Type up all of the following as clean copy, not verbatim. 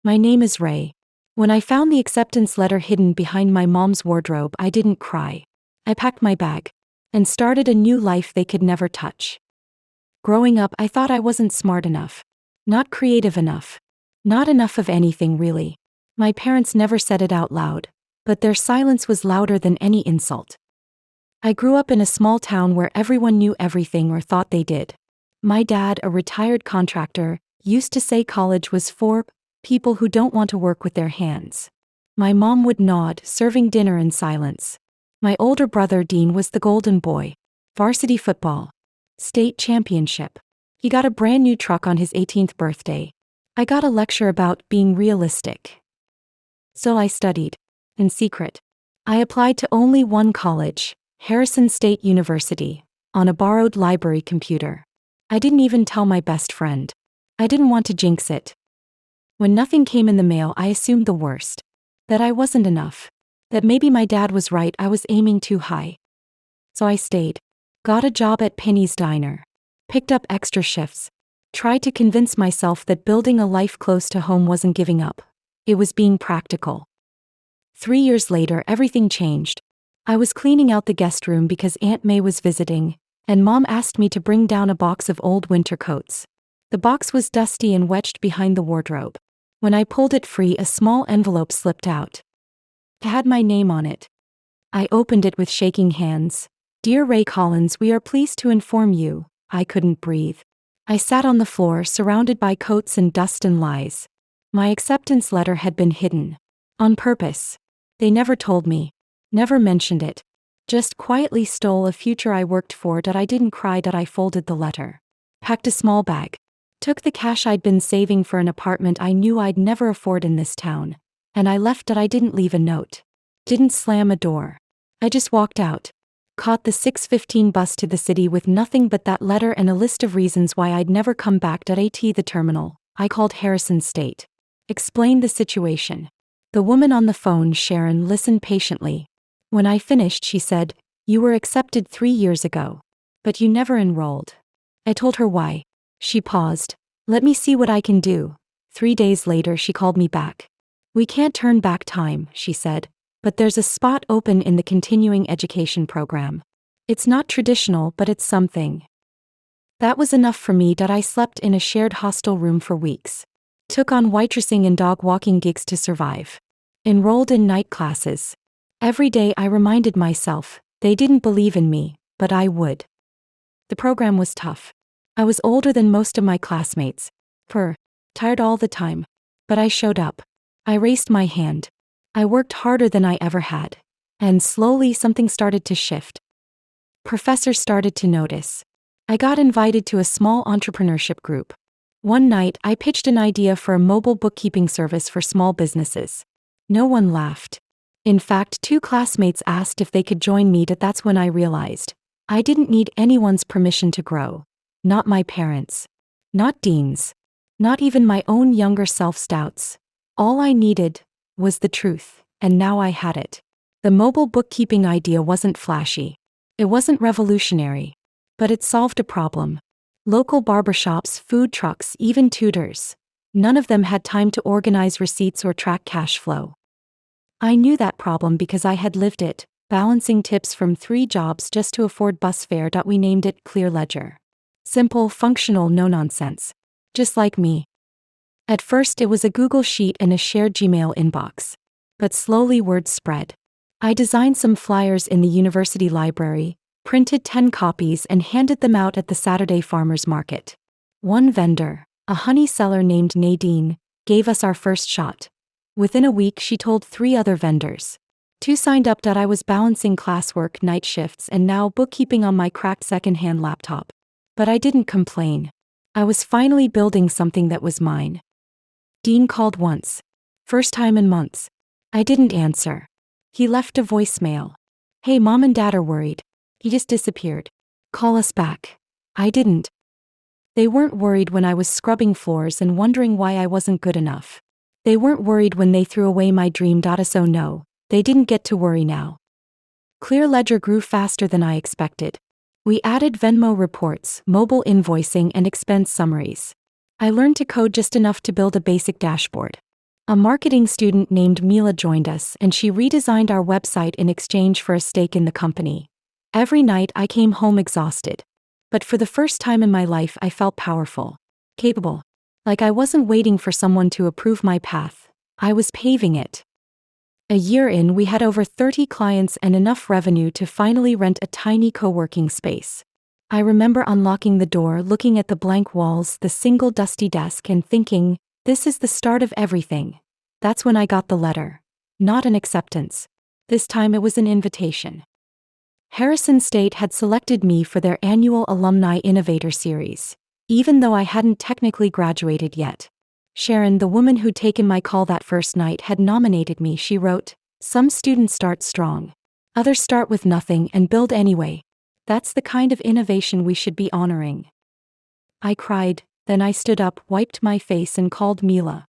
My name is Ray. When I found the acceptance letter hidden behind my mom's wardrobe, I didn't cry. I packed my bag and started a new life they could never touch. Growing up, I thought I wasn't smart enough, not creative enough, not enough of anything really. My parents never said it out loud, but their silence was louder than any insult. I grew up in a small town where everyone knew everything or thought they did. My dad, a retired contractor, used to say college was for people who don't want to work with their hands. My mom would nod, serving dinner in silence. My older brother Dean was the golden boy. Varsity football. State championship. He got a brand new truck on his 18th birthday. I got a lecture about being realistic. So I studied. In secret. I applied to only one college, Harrison State University, on a borrowed library computer. I didn't even tell my best friend. I didn't want to jinx it. When nothing came in the mail, I assumed the worst. That I wasn't enough. That maybe my dad was right, I was aiming too high. So I stayed. Got a job at Penny's Diner. Picked up extra shifts. Tried to convince myself that building a life close to home wasn't giving up. It was being practical. 3 years later, everything changed. I was cleaning out the guest room because Aunt May was visiting, and Mom asked me to bring down a box of old winter coats. The box was dusty and wedged behind the wardrobe. When I pulled it free, a small envelope slipped out. It had my name on it. I opened it with shaking hands. "Dear Ray Collins, we are pleased to inform you." I couldn't breathe. I sat on the floor, surrounded by coats and dust and lies. My acceptance letter had been hidden. On purpose. They never told me. Never mentioned it. Just quietly stole a future I worked for. That I didn't cry. That I folded the letter. Packed a small bag. Took the cash I'd been saving for an apartment I knew I'd never afford in this town. And I left. That I didn't leave a note. Didn't slam a door. I just walked out. Caught the 6:15 bus to the city with nothing but that letter and a list of reasons why I'd never come back. At the terminal, I called Harrison State. Explained the situation. The woman on the phone, Sharon, listened patiently. When I finished, she said, "You were accepted 3 years ago. But you never enrolled." I told her why. She paused. "Let me see what I can do." 3 days later, she called me back. "We can't turn back time," she said, "but there's a spot open in the continuing education program. It's not traditional, but it's something." That was enough for me. That I slept in a shared hostel room for weeks. Took on waitressing and dog walking gigs to survive. Enrolled in night classes. Every day I reminded myself, they didn't believe in me, but I would. The program was tough. I was older than most of my classmates. Tired all the time. But I showed up. I raised my hand. I worked harder than I ever had. And slowly something started to shift. Professors started to notice. I got invited to a small entrepreneurship group. One night, I pitched an idea for a mobile bookkeeping service for small businesses. No one laughed. In fact, 2 classmates asked if they could join me. That's when I realized I didn't need anyone's permission to grow. Not my parents. Not Dean's. Not even my own younger self's doubts. All I needed was the truth, and now I had it. The mobile bookkeeping idea wasn't flashy. It wasn't revolutionary. But it solved a problem. Local barbershops, food trucks, even tutors. None of them had time to organize receipts or track cash flow. I knew that problem because I had lived it, balancing tips from 3 jobs just to afford bus fare. We named it Clear Ledger. Simple, functional, no nonsense. Just like me. At first it was a Google Sheet and a shared Gmail inbox. But slowly word spread. I designed some flyers in the university library, printed 10 copies and handed them out at the Saturday farmers market. One vendor, a honey seller named Nadine, gave us our first shot. Within a week she told 3 other vendors. 2 signed up. I was balancing classwork, night shifts, and now bookkeeping on my cracked second-hand laptop. But I didn't complain. I was finally building something that was mine. Dean called once. First time in months. I didn't answer. He left a voicemail. "Hey, Mom and Dad are worried." He just disappeared. "Call us back." I didn't. They weren't worried when I was scrubbing floors and wondering why I wasn't good enough. They weren't worried when they threw away my dream. So no, they didn't get to worry now. Clear Ledger grew faster than I expected. We added Venmo reports, mobile invoicing, and expense summaries. I learned to code just enough to build a basic dashboard. A marketing student named Mila joined us and she redesigned our website in exchange for a stake in the company. Every night I came home exhausted. But for the first time in my life I felt powerful. Capable. Like I wasn't waiting for someone to approve my path. I was paving it. A year in, we had over 30 clients and enough revenue to finally rent a tiny co-working space. I remember unlocking the door, looking at the blank walls, the single dusty desk, and thinking, this is the start of everything. That's when I got the letter. Not an acceptance. This time it was an invitation. Harrison State had selected me for their annual Alumni Innovator Series, even though I hadn't technically graduated yet. Sharon, the woman who'd taken my call that first night, had nominated me. She wrote, "Some students start strong. Others start with nothing and build anyway. That's the kind of innovation we should be honoring." I cried, then I stood up, wiped my face, and called Mila.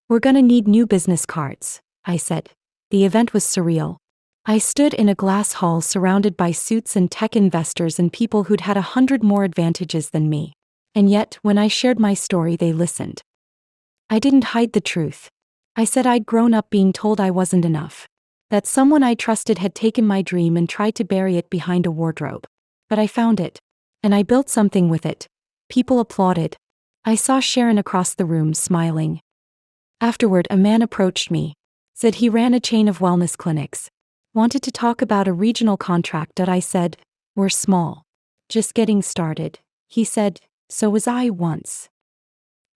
"We're gonna need new business cards," I said. The event was surreal. I stood in a glass hall surrounded by suits and tech investors and people who'd had 100 more advantages than me. And yet, when I shared my story, they listened. I didn't hide the truth. I said I'd grown up being told I wasn't enough. That someone I trusted had taken my dream and tried to bury it behind a wardrobe. But I found it. And I built something with it. People applauded. I saw Sharon across the room smiling. Afterward, a man approached me. Said he ran a chain of wellness clinics. Wanted to talk about a regional contract that I said, "We're small. Just getting started." He said, "So was I once."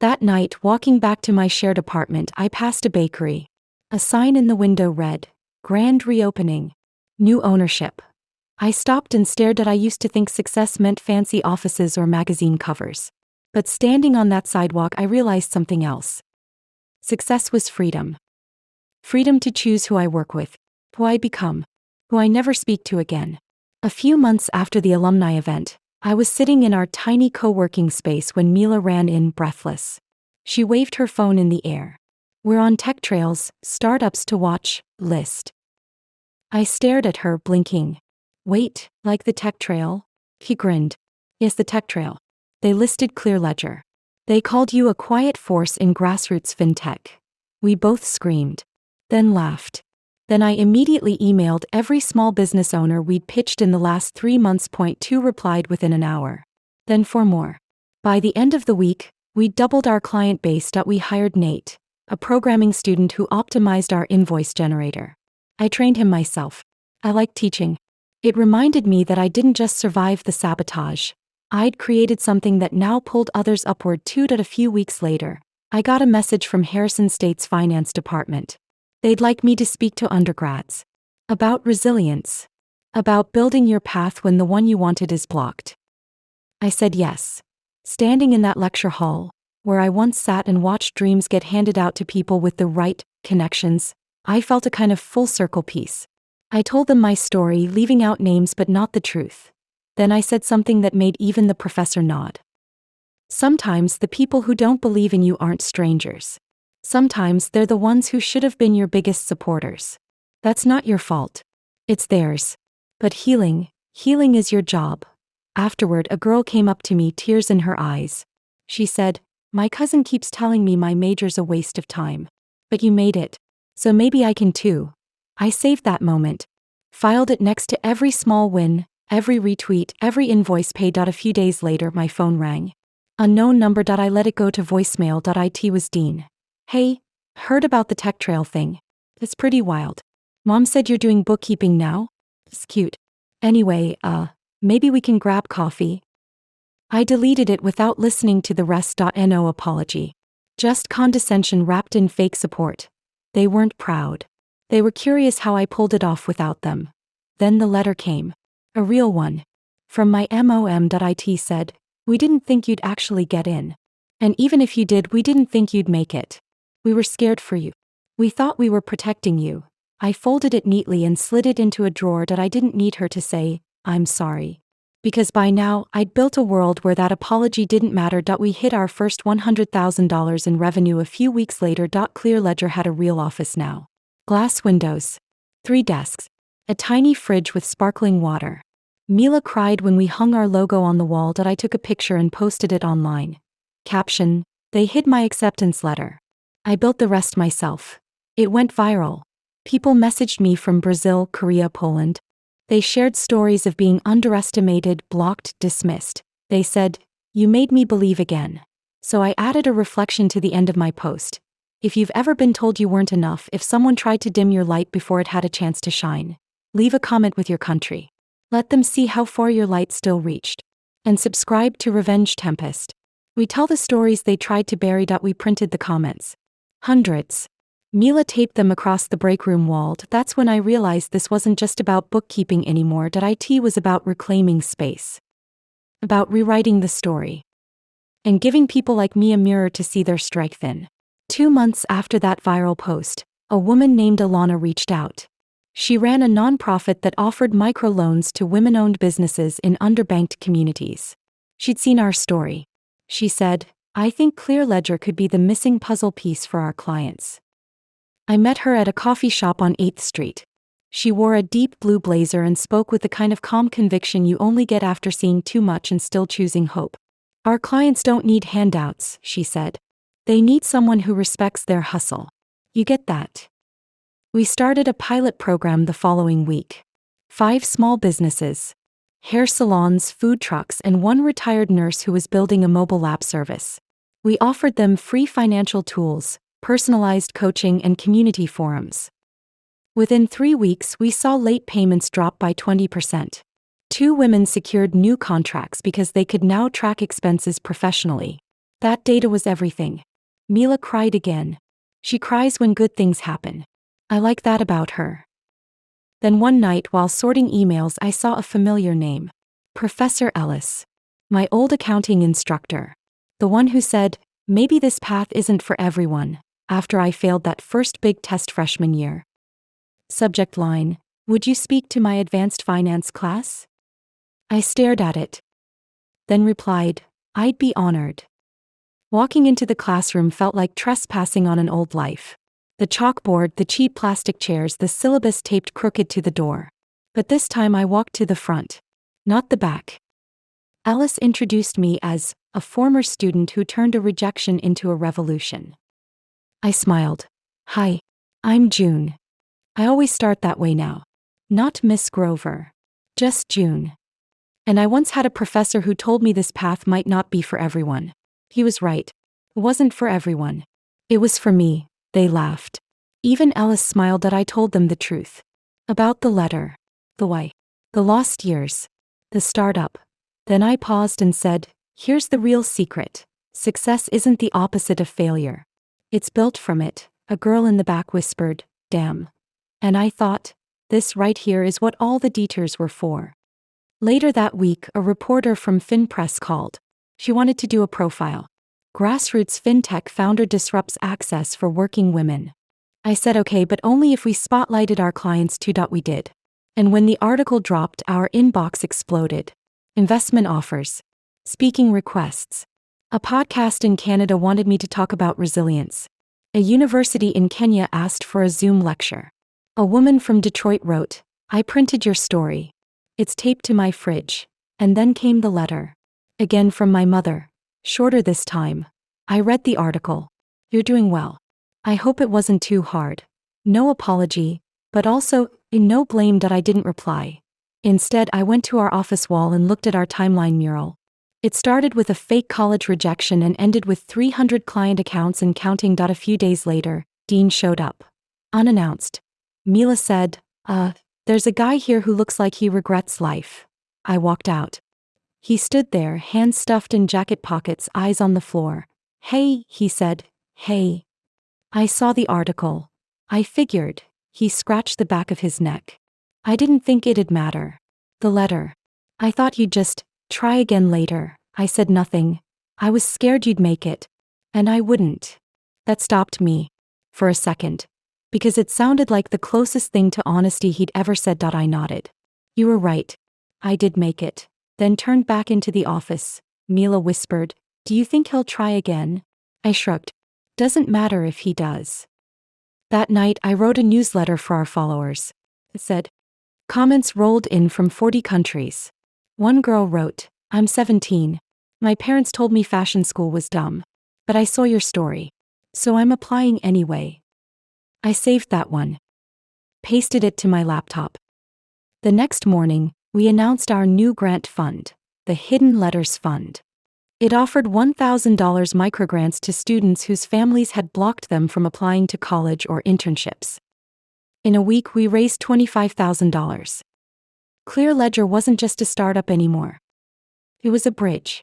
That night, walking back to my shared apartment, I passed a bakery. A sign in the window read, "Grand reopening. New ownership." I stopped and stared at. I used to think success meant fancy offices or magazine covers. But standing on that sidewalk, I realized something else. Success was freedom. Freedom to choose who I work with, who I become, who I never speak to again. A few months after the alumni event, I was sitting in our tiny co-working space when Mila ran in, breathless. She waved her phone in the air. "We're on Tech Trail's Startups to Watch list." I stared at her, blinking. "Wait, like the Tech Trail?" He grinned. "Yes, the Tech Trail. They listed Clearledger. They called you a quiet force in grassroots fintech." We both screamed. Then laughed. Then I immediately emailed every small business owner we'd pitched in the last 3 months. Two replied within an hour. Then 4 more. By the end of the week, we'd doubled our client base. We hired Nate, a programming student who optimized our invoice generator. I trained him myself. I liked teaching. It reminded me that I didn't just survive the sabotage. I'd created something that now pulled others upward too. A few weeks later, I got a message from Harrison State's finance department. They'd like me to speak to undergrads. About resilience. About building your path when the one you wanted is blocked. I said yes. Standing in that lecture hall, where I once sat and watched dreams get handed out to people with the right connections, I felt a kind of full circle peace. I told them my story, leaving out names but not the truth. Then I said something that made even the professor nod. Sometimes the people who don't believe in you aren't strangers. Sometimes they're the ones who should have been your biggest supporters. That's not your fault. It's theirs. But healing is your job. Afterward, a girl came up to me, tears in her eyes. She said, "My cousin keeps telling me my major's a waste of time. But you made it. So maybe I can too." I saved that moment. Filed it next to every small win, every retweet, every invoice paid. A few days later, my phone rang. Unknown number. I let it go to voicemail. It was Dean. "Hey, heard about the Tech Trail thing? It's pretty wild. Mom said you're doing bookkeeping now? It's cute. Anyway, maybe we can grab coffee." I deleted it without listening to the rest. No apology. Just condescension wrapped in fake support. They weren't proud. They were curious how I pulled it off without them. Then the letter came. A real one. From my mom. It said, "We didn't think you'd actually get in. And even if you did, we didn't think you'd make it. We were scared for you. We thought we were protecting you." I folded it neatly and slid it into a drawer. I didn't need her to say, "I'm sorry." Because by now, I'd built a world where that apology didn't matter. We hit our first $100,000 in revenue a few weeks later. Clearledger had a real office now. Glass windows. 3 desks. A tiny fridge with sparkling water. Mila cried when we hung our logo on the wall. I took a picture and posted it online. Caption, "They hid my acceptance letter." I built the rest myself. It went viral. People messaged me from Brazil, Korea, Poland. They shared stories of being underestimated, blocked, dismissed. They said, "You made me believe again." So I added a reflection to the end of my post. If you've ever been told you weren't enough, if someone tried to dim your light before it had a chance to shine, leave a comment with your country. Let them see how far your light still reached. And subscribe to Revenge Tempest. We tell the stories they tried to bury. We printed the comments. Hundreds. Mila taped them across the break room wall. That's when I realized this wasn't just about bookkeeping anymore. It was about reclaiming space. About rewriting the story. And giving people like me a mirror to see their strength in. 2 months after that viral post, a woman named Alana reached out. She ran a nonprofit that offered microloans to women-owned businesses in underbanked communities. She'd seen our story. She said, "I think Clearledger could be the missing puzzle piece for our clients." I met her at a coffee shop on 8th Street. She wore a deep blue blazer and spoke with the kind of calm conviction you only get after seeing too much and still choosing hope. "Our clients don't need handouts," she said. "They need someone who respects their hustle. You get that?" We started a pilot program the following week. 5 small businesses, hair salons, food trucks, and 1 retired nurse who was building a mobile lab service. We offered them free financial tools, personalized coaching, and community forums. Within 3 weeks, we saw late payments drop by 20%. 2 women secured new contracts because they could now track expenses professionally. That data was everything. Mila cried again. She cries when good things happen. I like that about her. Then one night while sorting emails, I saw a familiar name. Professor Ellis. My old accounting instructor. The one who said, "Maybe this path isn't for everyone," after I failed that first big test freshman year. Subject line: "Would you speak to my advanced finance class?" I stared at it. Then replied, "I'd be honored." Walking into the classroom felt like trespassing on an old life. The chalkboard, the cheap plastic chairs, the syllabus taped crooked to the door. But this time I walked to the front, not the back. Alice introduced me as a former student who turned a rejection into a revolution. I smiled. "Hi, I'm June." I always start that way now. Not Miss Grover. Just June. And I once had a professor who told me this path might not be for everyone. He was right. It wasn't for everyone. It was for me. They laughed. Even Alice smiled that I told them the truth. About the letter. The why. The lost years. The startup. Then I paused and said, "Here's the real secret. Success isn't the opposite of failure. It's built from it." A girl in the back whispered, "Damn." And I thought, this right here is what all the detours were for. Later that week, a reporter from FinPress called. She wanted to do a profile. Grassroots fintech founder disrupts access for working women. I said okay, but only if we spotlighted our clients too. We did. And when the article dropped, our inbox exploded. Investment offers. Speaking requests. A podcast in Canada wanted me to talk about resilience. A university in Kenya asked for a Zoom lecture. A woman from Detroit wrote, "I printed your story. It's taped to my fridge." And then came the letter. Again from my mother. Shorter this time. I read the article. "You're doing well. I hope it wasn't too hard." No apology, but also no blame. I didn't reply. Instead, I went to our office wall and looked at our timeline mural. It started with a fake college rejection and ended with 300 client accounts and counting. A few days later, Dean showed up. Unannounced. Mila said, "There's a guy here who looks like he regrets life." I walked out. He stood there, hands stuffed in jacket pockets, eyes on the floor. "Hey," he said, "hey." I saw the article. I figured. He scratched the back of his neck. I didn't think it'd matter. The letter. "I thought you'd just try again later." I said nothing. I was scared you'd make it. And I wouldn't. That stopped me. For a second. Because it sounded like the closest thing to honesty he'd ever said. I nodded. "You were right. I did make it." Then turned back into the office. Mila whispered, "Do you think he'll try again?" I shrugged. "Doesn't matter if he does." That night I wrote a newsletter for our followers. It said, comments rolled in from 40 countries. One girl wrote, "I'm 17. My parents told me fashion school was dumb. But I saw your story. So I'm applying anyway. I saved that one. Pasted it to my laptop. The next morning, we announced our new grant fund, the Hidden Letters Fund. It offered $1,000 microgrants to students whose families had blocked them from applying to college or internships. In a week, we raised $25,000. Clear Ledger wasn't just a startup anymore. It was a bridge.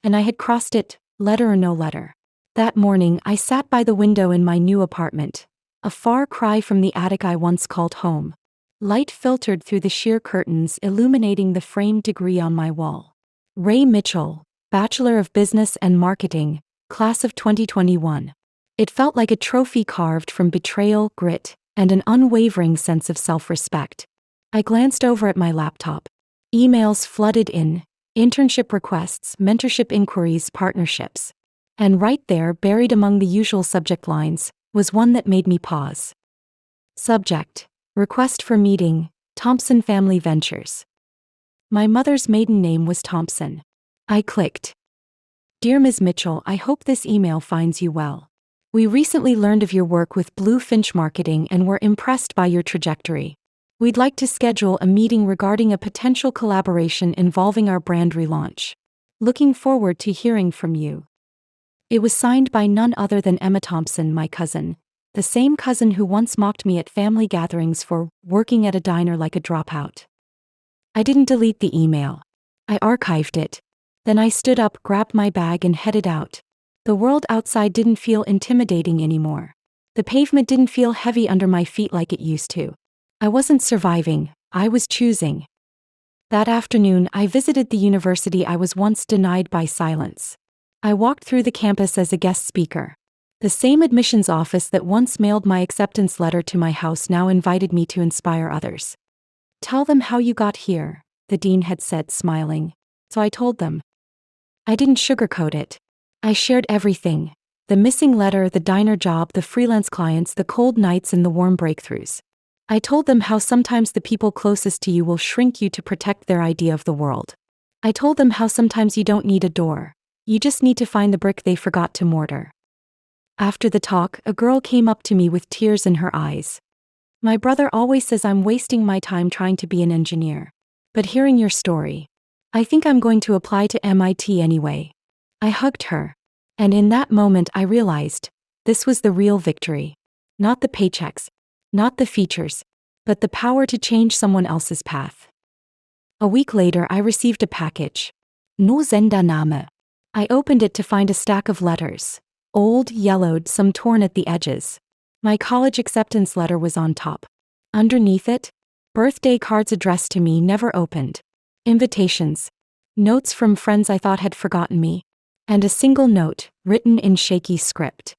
And I had crossed it, letter or no letter. That morning, I sat by the window in my new apartment, a far cry from the attic I once called home. Light filtered through the sheer curtains, illuminating the framed degree on my wall. Ray Mitchell, Bachelor of Business and Marketing, Class of 2021. It felt like a trophy carved from betrayal, grit, and an unwavering sense of self-respect. I glanced over at my laptop. Emails flooded in, internship requests, mentorship inquiries, partnerships. And right there, buried among the usual subject lines, was one that made me pause. Subject: Request for meeting, Thompson Family Ventures. My mother's maiden name was Thompson. I clicked. Dear Ms. Mitchell, I hope this email finds you well. We recently learned of your work with Bluefinch Marketing and were impressed by your trajectory. We'd like to schedule a meeting regarding a potential collaboration involving our brand relaunch. Looking forward to hearing from you. It was signed by none other than Emma Thompson, my cousin, the same cousin who once mocked me at family gatherings for working at a diner like a dropout. I didn't delete the email. I archived it. Then I stood up, grabbed my bag, and headed out. The world outside didn't feel intimidating anymore. The pavement didn't feel heavy under my feet like it used to. I wasn't surviving, I was choosing. That afternoon, I visited the university I was once denied by silence. I walked through the campus as a guest speaker. The same admissions office that once mailed my acceptance letter to my house now invited me to inspire others. Tell them how you got here, the dean had said, smiling. So I told them. I didn't sugarcoat it. I shared everything. The missing letter, the diner job, the freelance clients, the cold nights, and the warm breakthroughs. I told them how sometimes the people closest to you will shrink you to protect their idea of the world. I told them how sometimes you don't need a door. You just need to find the brick they forgot to mortar. After the talk, a girl came up to me with tears in her eyes. My brother always says I'm wasting my time trying to be an engineer. But hearing your story, I think I'm going to apply to MIT anyway. I hugged her. And in that moment I realized, this was the real victory. Not the paychecks, not the features, but the power to change someone else's path. A week later I received a package. No Sendername. I opened it to find a stack of letters. Old, yellowed, some torn at the edges. My college acceptance letter was on top. Underneath it, birthday cards addressed to me never opened. Invitations. Notes from friends I thought had forgotten me. And a single note, written in shaky script.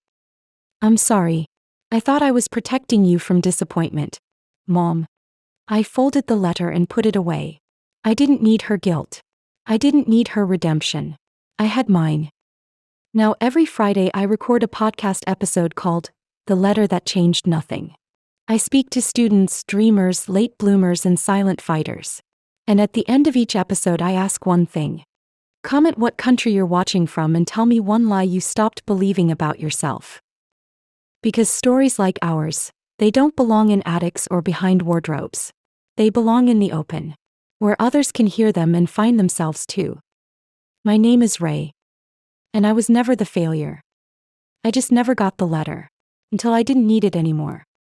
I'm sorry. I thought I was protecting you from disappointment. Mom. I folded the letter and put it away. I didn't need her guilt. I didn't need her redemption. I had mine. Now every Friday I record a podcast episode called The Letter That Changed Nothing. I speak to students, dreamers, late bloomers, and silent fighters. And at the end of each episode I ask one thing. Comment what country you're watching from and tell me one lie you stopped believing about yourself. Because stories like ours, they don't belong in attics or behind wardrobes. They belong in the open, where others can hear them and find themselves too. My name is Ray. And I was never the failure. I just never got the letter. Until I didn't need it anymore.